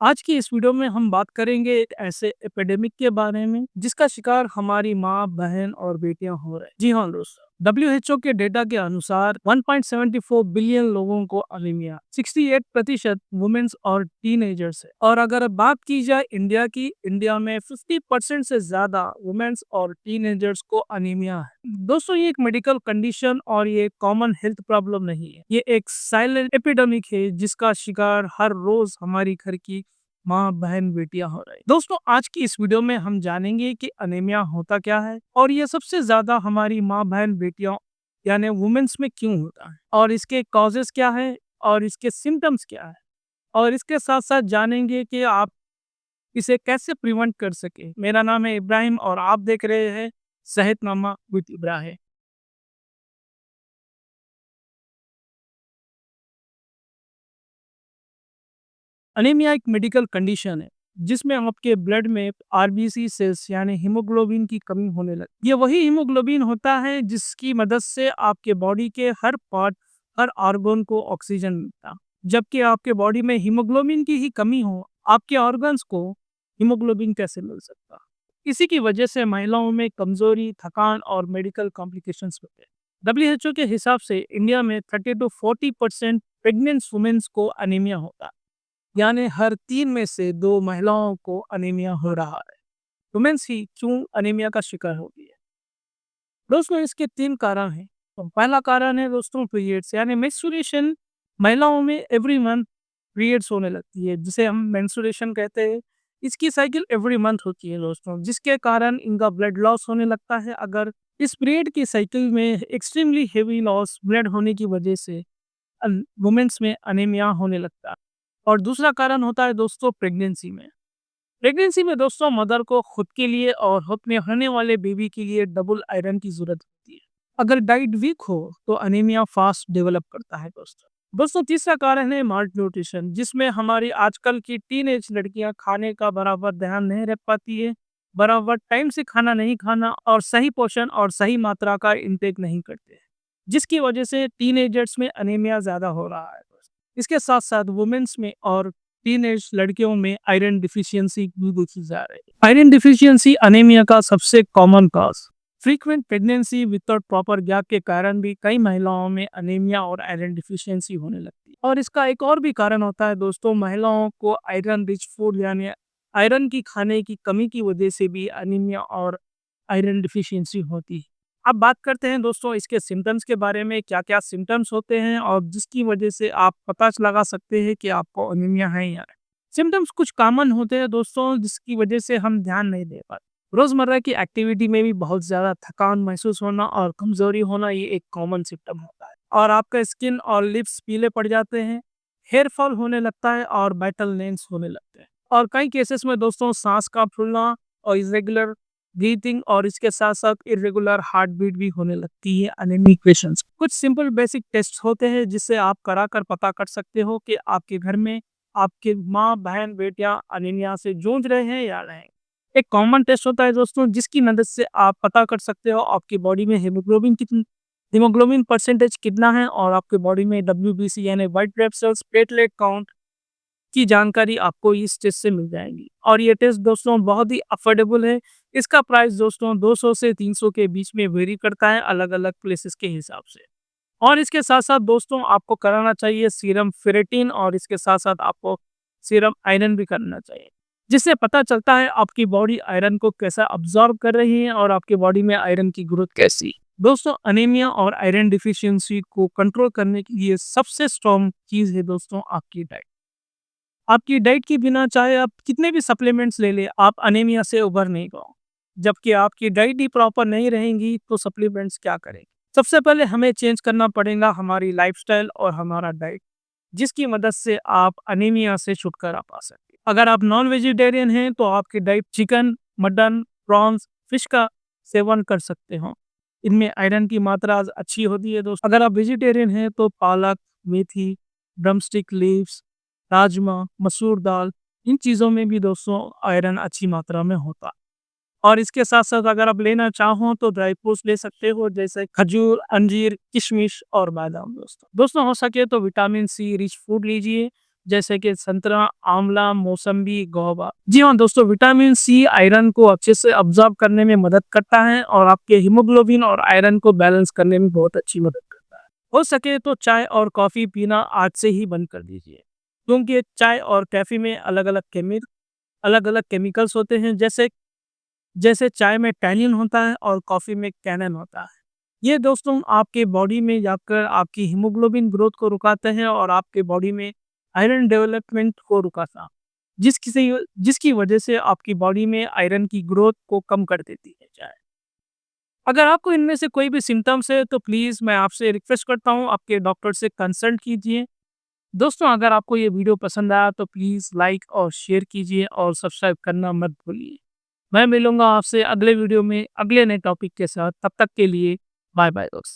आज की इस वीडियो में हम बात करेंगे एक ऐसे एपिडेमिक के बारे में जिसका शिकार हमारी माँ, बहन और बेटियां हो रहे हैं। जी हाँ दोस्तों, WHO के डेटा के अनुसार 1.74 बिलियन लोगों को अनीमिया, 68% वुमेन्स और टीनेजर्स है। और अगर अब बात की जाए इंडिया की, इंडिया में 50% से ज्यादा वुमेन्स और टीनेजर्स को अनीमिया है। दोस्तों, ये एक मेडिकल कंडीशन और ये कॉमन हेल्थ प्रॉब्लम नहीं है, ये एक साइलेंट एपिडेमिक है जिसका शिकार हर रोज हमारी घर की माँ, बहन, बेटियां हो रही। दोस्तों, आज की इस वीडियो में हम जानेंगे कि अनीमिया होता क्या है और ये सबसे ज्यादा हमारी माँ, बहन, बेटियों यानी वुमेन्स में क्यों होता है और इसके कॉजेस क्या है और इसके सिम्टम्स क्या है, और इसके साथ साथ जानेंगे कि आप इसे कैसे प्रिवेंट कर सके। मेरा नाम है इब्राहिम और आप देख रहे हैं सेहतनामा विद इब्राहिम। अनीमिया एक मेडिकल कंडीशन है जिसमें आपके ब्लड में आरबीसी सेल्स यानी हीमोग्लोबिन की कमी होने लगती है। ये वही हीमोग्लोबिन होता है जिसकी मदद से आपके बॉडी के हर पार्ट, हर ऑर्गन को ऑक्सीजन मिलता है। जबकि आपके बॉडी में हीमोग्लोबिन की ही कमी हो, आपके ऑर्गन्स को हीमोग्लोबिन कैसे मिल सकता? इसी की वजह से महिलाओं में कमजोरी, थकान और मेडिकल कॉम्प्लिकेशंस होते हैं। WHO के हिसाब से इंडिया में 30 to 40% प्रेग्नेंट वुमेन्स को अनीमिया होता है, यानी हर 3 में से 2 महिलाओं को अनीमिया हो रहा है। वुमेन्स ही क्यों अनीमिया का शिकार होती है? दोस्तों, इसके 3 कारण हैं। तो पहला कारण है दोस्तों पीरियड्स यानी मेंस्ट्रुएशन। महिलाओं में एवरी मंथ पीरियड्स होने लगती है जिसे हम मेंस्ट्रुएशन कहते हैं। इसकी साइकिल एवरी मंथ होती है दोस्तों, जिसके कारण इनका ब्लड लॉस होने लगता है। अगर इस पीरियड की साइकिल में एक्सट्रीमली हेवी लॉस ब्लड होने की वजह से वुमेन्स में अनीमिया होने लगता है। और दूसरा कारण होता है दोस्तों प्रेगनेंसी में। प्रेगनेंसी में दोस्तों मदर को खुद के लिए और अपने होने वाले बेबी के लिए डबल आयरन की जरूरत होती है। अगर डाइट वीक हो तो अनीमिया फास्ट डेवलप करता है दोस्तों। दोस्तों, तीसरा कारण है माल न्यूट्रिशन, जिसमें हमारी आजकल की टीनेज लड़कियां खाने का बराबर ध्यान नहीं रख पाती है, बराबर टाइम से खाना नहीं खाना और सही पोषण और सही मात्रा का इंटेक नहीं करते हैं, जिसकी वजह से टीनेजर्स में अनीमिया ज्यादा हो रहा है। इसके साथ साथ वुमेन्स में और टीनेज लड़कियों में आयरन डिफिशियंसी भी देखी जा रही है। आयरन डिफिशियंसी अनीमिया का सबसे common cause. Frequent pregnancy without proper gap के कारण भी कई महिलाओं में अनीमिया और आयरन डिफिशियंसी होने लगती है। और इसका एक और भी कारण होता है दोस्तों, महिलाओं को आयरन रिच फूड यानी आयरन की खाने की कमी की वजह से भी अनीमिया और आयरन डिफिशियंसी होती है। अब बात करते हैं दोस्तों इसके सिम्टम्स के बारे में, क्या-क्या सिम्टम्स होते हैं और जिसकी वजह से आप पता लगा सकते हैं कि आपको अनीमिया है या नहीं। सिम्टम्स कुछ कॉमन होते हैं दोस्तों जिसकी वजह से हम ध्यान नहीं दे पाते। रोज़मर्रा की एक्टिविटी में भी बहुत ज़्यादा थकान महसूस होना और कमज़ोरी होना ये एक कॉमन सिम्पटम होता है। और आपका स्किन और लिप्स पीले पड़ जाते हैं, हेयर फॉल होने लगता है और वाइटल नेल्स होने लगते हैं। और कई केसेस में दोस्तों सांस का फूलना और इरेगुलर ब्रीथिंग और इसके साथ-साथ इर्रेगुलर हार्ट बीट भी होने लगती है एनीमिक पेशेंट्स। कुछ सिंपल बेसिक टेस्ट होते हैं जिससे आप कराकर पता कर सकते हो कि आपके घर में आपके माँ, बहन, बेटियाँ अनीमिया से जूझ रहे हैं या नहीं। एक कॉमन टेस्ट होता है दोस्तों जिसकी मदद से आप पता कर सकते हो आपकी बॉडी में हीमोग्लोबिन परसेंटेज कितना है और आपके बॉडी में डब्ल्यूबीसी यानी white blood cells, platelet count की जानकारी आपको इस टेस्ट से मिल जाएगी। और ये टेस्ट दोस्तों बहुत ही अफोर्डेबल है। इसका प्राइस दोस्तों 200 से 300 के बीच में वेरी करता है अलग-अलग प्लेसेस के हिसाब से। और इसके साथ-साथ दोस्तों आपको कराना चाहिए सीरम फेरेटिन और इसके साथ-साथ आपको सीरम आयरन भी करना चाहिए। जिससे पता चलता है आपकी बॉडी आयरन को कैसा अब्ज़ॉर्ब कर रही है और आपकी बॉडी में आयरन की ग्रोथ कैसी। दोस्तों, अनीमिया और आयरन डिफिशियंसी को कंट्रोल करने के लिए सबसे स्ट्रॉन्ग चीज़ है दोस्तों आपकी डाइट। आपकी डाइट के बिना चाहे आप कितने भी सप्लीमेंट्स ले लें, आप अनीमिया से उभर नहीं पाओगे। जबकि आपकी डाइट ही प्रॉपर नहीं रहेगी, तो सप्लीमेंट्स क्या करेंगे? सबसे पहले हमें चेंज करना पड़ेगा हमारी लाइफ़स्टाइल और हमारा डाइट, जिसकी मदद से आप अनीमिया से छुटकारा पा सकते हैं। अगर आप नॉन वेजिटेरियन हैं, तो आपकी diet chicken, mutton, prawns, fish का सेवन कर सकते हो। इनमें आयरन की मात्रा अच्छी होती है दोस्तों। अगर आप वेजिटेरियन हैं, तो पालक, मेथी, ड्रमस्टिक लीव्स, राजमा, मसूर दाल, इन चीज़ों में भी दोस्तों आयरन अच्छी मात्रा में होता है। और इसके साथ-साथ अगर आप लेना चाहो तो ड्राई फ्रूट्स ले सकते हो जैसे खजूर, अंजीर, किशमिश और बादाम दोस्तों। दोस्तों, हो सके तो विटामिन सी रिच फूड लीजिए जैसे कि संतरा, आंवला, मौसम्बी, गुआवा। जी हाँ दोस्तों, विटामिन सी आयरन को अच्छे से अब्जॉर्ब करने में मदद करता है और आपके हीमोग्लोबिन और आयरन को बैलेंस करने में बहुत अच्छी मदद करता है। हो सके तो चाय और कॉफ़ी पीना आज से ही बंद कर दीजिए, क्योंकि चाय और कॉफ़ी में अलग-अलग केमिकल्स होते हैं, जैसे जैसे चाय में टैनिन होता है और कॉफ़ी में कैनेन होता है। ये दोस्तों आपके बॉडी में जाकर आपकी हीमोग्लोबिन ग्रोथ को रुकाते हैं और आपके बॉडी में आयरन डेवलपमेंट को रुकाता है, जिसकी वजह से आपकी बॉडी में आयरन की ग्रोथ को कम कर देती है चाय। अगर आपको इनमें से कोई भी सिम्टम्स है तो प्लीज़ मैं आपसे रिक्वेस्ट करता हूँ आपके डॉक्टर से कंसल्ट कीजिए। दोस्तों, अगर आपको ये वीडियो पसंद आया तो प्लीज़ लाइक और शेयर कीजिए और सब्सक्राइब करना मत भूलिए। मैं मिलूँगा आपसे अगले वीडियो में अगले नए टॉपिक के साथ, तब तक के लिए बाय बाय दोस्त।